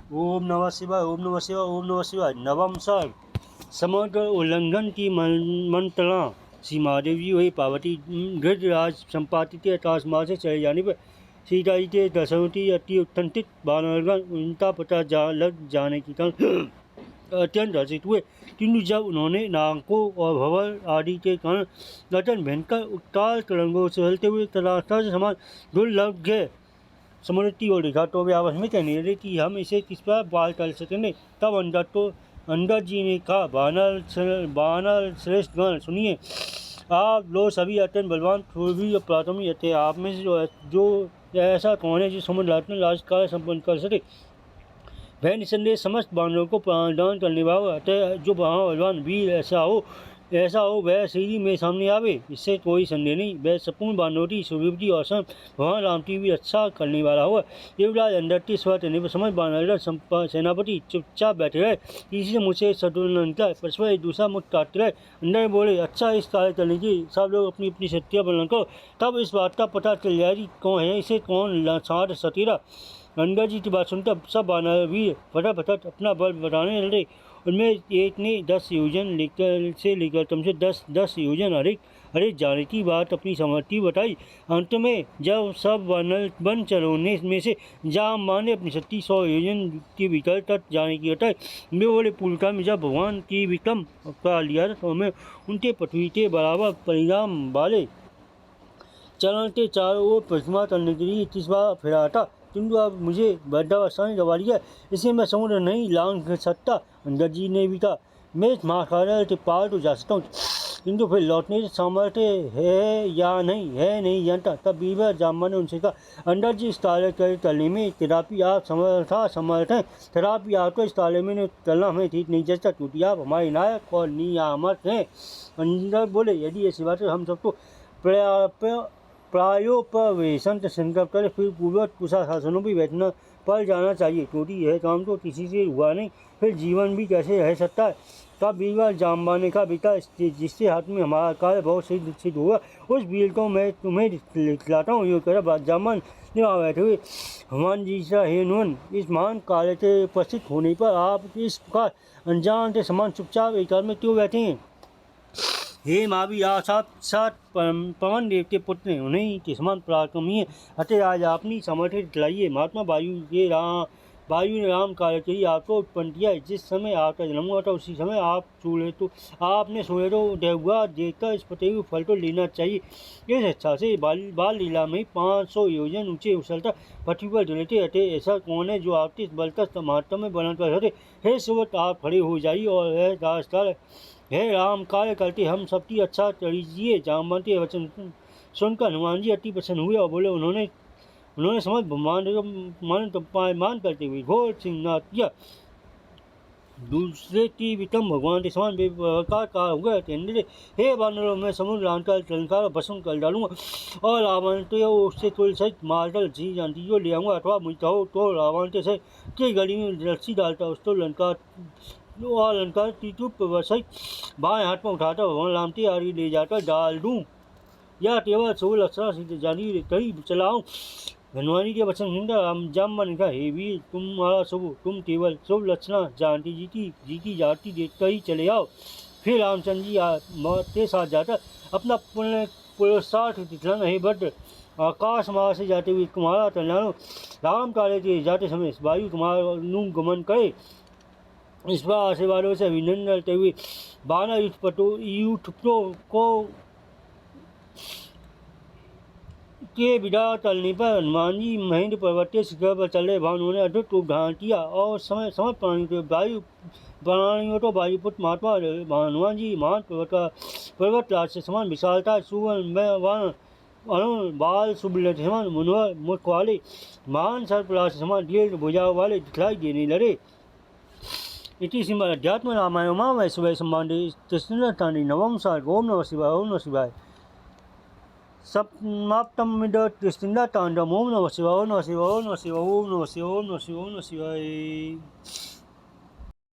ओम नमः शिवाय, ओम नमः शिवाय, ओम नमः शिवाय। नवम सर्ग समग्र उल्लंघन की मंत्रणा। श्री महादेव जी वही पार्वती गिरिराज संपादित आकाश मार्ग से चले जाने पर सीता जी के दशरथी अति उत्कंठित बानरगण उनका पता लग जाने के कारण अत्यंत हर्षित हुए, किंतु जब उन्होंने नागों और भंवर आदि के कारण अत्यंत भयंकर उत्ताल तरंगों से चलते हुए तरासा से समान दुर्लभ समृद्धि और देखा तो वे आपस में कहने लगे कि हम इसे किस पर पार कर सकेंगे। तब अंदर जी ने कहा, बानर श्रेष्ठ गण सुनिए, आप लोग सभी अत्यंत बलवान शूरवीर और पराक्रमी थे। आप में से जो ऐसा कौन है जो समुद्र राजकार्य संपन्न कर सके। वह निसंदेह समस्त बानरों को प्राणदान करने वाला अतः जो बलवान वीर ऐसा हो वह सीढ़ी में सामने आवे, इससे कोई संदेह नहीं। वह संपूर्ण बानरों सुरभि और भगवान राम की भी अच्छा करने वाला हुआ। युवराज अंदर की स्वर पर समझ बानर सेनापति चुपचाप बैठे रहे। किसी से मुझसे शत्रुघ्न निकला, परस्पर एक दूसरा मुख काटते रहे। अंदर बोले, अच्छा इस कार्य करने की सब लोग अपनी अपनी शक्तियाँ बलवान करो, तब इस बात का पता चल जाए कि कौन है इसे कौन साठ सतीरा। अंदर जी की बात सुनकर सब बानर वीर फटाफट अपना बल बढ़ाने लगे। उनमें एक ने 10 योजन लेकर कम से 10 योजन अधिक जाने की बात अपनी समर्थी बताई। अंत में जब सब वन चलोने में से जामवान ने अपनी शक्ति 100 योजन के भीतर तक जाने की बताई। वे बोले, पूर्णकाल में जब भगवान की विक्रम का लिया था तो मैं उनके पृथ्वी के बराबर परिणाम वाले चरण के चारों ओर प्रतिमा करने के लिए 21 बार फिरा था, किंतु अब मुझे वृद्धावस्था ने दबा लिया, इसे मैं समुद्र नहीं लांघ सकता। अंदर जी ने भी कहा, मैं इस महासागर के पार तो जा सकता हूँ, किंतु फिर लौटने से सामर्थ्य है या नहीं जानता। तब बीरबल जामवान ने उनसे कहा, अंदर जी इस ताले के तले में तथापि आप समर्थ हैं, तथापि आपको इस ताले में चलना हमें ठीक नहीं जचता, क्योंकि आप हमारे नायक और नियामक हैं। अंदर बोले, यदि ऐसी बात है हम सबको प्रायोपवेशन संकल्प कर फिर पूर्वक कुशासनों पर बैठना पर जाना चाहिए, क्योंकि यह काम तो किसी से हुआ नहीं, फिर जीवन भी कैसे रह सकता है। तब बीरबल जामवान ने कहा, बेटा जिससे हाथ में हमारा कार्य बहुत सिद्ध होगा उस वीर को मैं तुम्हें दिखलाता हूँ। यो कर जामवान ने वहाँ बैठे हुए हनुमान जी से, हे हनुमान, इस महान कार्य के उपस्थित होने पर आप इस प्रकार अनजान के समान चुपचाप एक में क्यों बैठे हैं। हे महावीर, साक्षात पवन देव के पुत्र हैं, उन्हीं के समान पराक्रमी है, अतः आज अपनी सामर्थ्य दिखलाइए। महात्मा वायु ने राम कार्य के लिए आपको उत्पन्न किया। जिस समय आपका जन्म हुआ था उसी समय आपने सूर्य तो उदय हुआ देखकर इस पते हुए फल तो लेना चाहिए। इस इच्छा से बाल लीला में 500 योजन ऊंचे उछलता पृथ्वी पर डुलते, अतः ऐसा कौन है जो आपके बल तक महत्व में वर्णन कर सके। हे सुवत, आप खड़े हो जाइए और हे राम, कार्य करते हम सबकी अच्छा करीजिए। जामवान के वचन सुनकर हनुमान जी अति प्रसन्न हुए और बोले, उन्होंने समझ मान करते हुए घोर सिंहनाद किया। दूसरे की विक्रम भगवान के समान बेकार हो गए थे। हे वानरों, मैं समुद्र लांघकर चलकर भस्म कर डालूंगा और रावण को उससे तुल सहित मारकर जी जानती को ले आऊँगा, अथवा मुझ तो रावण के सहित के गली में रस्सी डालता उसको लंका सहित बाएं हाथ में उठाकर भगवान राम की आरी ले जाकर डाल दूँ, या केवल 16 लक्षण सीधे जानी कहीं चलाऊँ। हनुमान जी के वचन सुनकर जामवान ने कहा, हे वीर, तुम केवल शुभ लक्षण जानती जी की जाति देखकर ही चले आओ। फिर रामचंद्र जी के साथ जाकर अपना पुरुषार्थ दिखलाना। हे भद्र, आकाश मार्ग से जाते हुए तुम्हारा कल्याण हो। राम कार्य के जाते समय वायु तुम्हारा गमन करे, इस बार आशीर्वादों से अभिनंदन करते हुए बानर यूथपटों को के विदा चलने पर हनुमान जी महेंद्र पर्वत के शिखर पर चले। भानुओं ने अद्भुत रूप धारण किया और समस्त प्राणियों तो वायुपुत्र महात्मा हनुमान जी महान पर्वत राज से समान विशालता सुवर्ण बाल सुबल समान मनोहर मुख वाले महान सर्पराज से समान दीर्घ भुजाओं वाले दिखलाई देने लगे। इति श्रीमद् अध्यात्म रामायण महावैश्वय संबंधे कृष्णकांडे नवम सर्ग। ओम नमः शिवाय, ओम नमः शिवाय। समाप्तमिद कृष्णकांडम्। ओम नमः शिवाय, ओम नमः शिवाय, ओम नमः शिवाय, ओम नमः शिवाय, ओम नमः शिवाय, ओम नमः शिवाय।